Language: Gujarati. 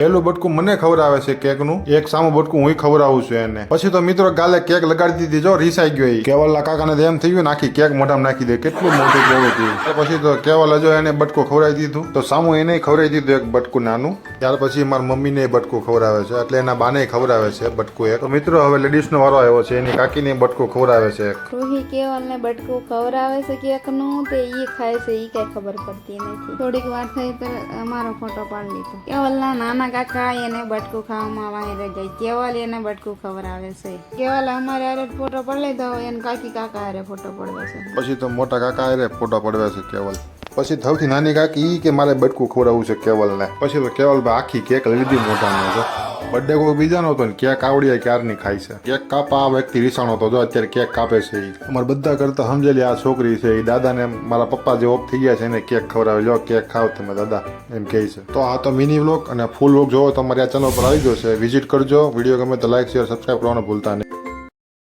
પહેલું બટકું મને ખવડાવે છે કેકનું, એક સામું બટકું હું ખવડાવું છું એને. પછી તો મિત્રો ગાલે કેક લગાડી દીધી, જો રીસાઈ ગયો. કેવલના કાકાને તો એમ થઈ ગયું આખી કેક મોઢામાં નાખી દે, કેટલું મોટું કેવું હતું. પછી તો કેવલ જો એને બટકું ખવડાવી દીધું, તો સામું એને ખવડાવી દીધું એક બટકું નાનું. ત્યાર પછી મારા મમ્મીને બટકું ખવડાવે છે, એટલે એના બાને ખવડાવે છે બટકું એક. તો મિત્રો હવે લેડીઝનો વારો આવ્યો છે, એની કાકીને બટકું ખવડાવે છે. રૂહી કેવલને બટકું ખવડાવે છે કેકનું, તે ઈ ખાય છે, ઈ કઈ ખબર પડતી નથી. થોડીક વાર થઈ તો અમારો ફોટો પાડી લીધો. કેવલના નાના કાકા એને બટકું ખાવામાં વાહી જાય, કેવલ એને બટકું ખવડાવે છે. કેવલ અમારે હારે ફોટો પડી લીધો, એને કાકી કાકા હારે ફોટો પડવે છે. પછી તો મોટા કાકા હારે ફોટો પડવે છે કેવલ. પછી સૌથી નાની કાકી ઈ કે મારે બટકું ખવડાવવું છે કેવલને. પછી તો કેવલ આખી કેક લઈ લીધી મોઢામાં. જો બર્થડે કોઈ બીજાનો હતો ને કેક આવડી ક્યારની ખાય છે. કેક કાપા આ વ્યક્તિ રીસાણો હતો, જો અત્યારે કેક કાપે છે. અમારે બધા કરતા સમજેલી આ છોકરી છે. એ દાદાને મારા પપ્પા જે ઓફ થઈ ગયા છે એને કેક ખવડાવે, જો કેક ખાવ તમે દાદા એમ કહે છે. તો આ તો મિની વ્લોગ અને ફૂલ વ્લોગ જોવો તો અમારી આ ચેનલ પર આવી જશે, વિઝિટ કરજો. વિડીયો ગમે તો લાઈક શેર સબસ્ક્રાઈબ કરવાનું ભૂલતા નહીં.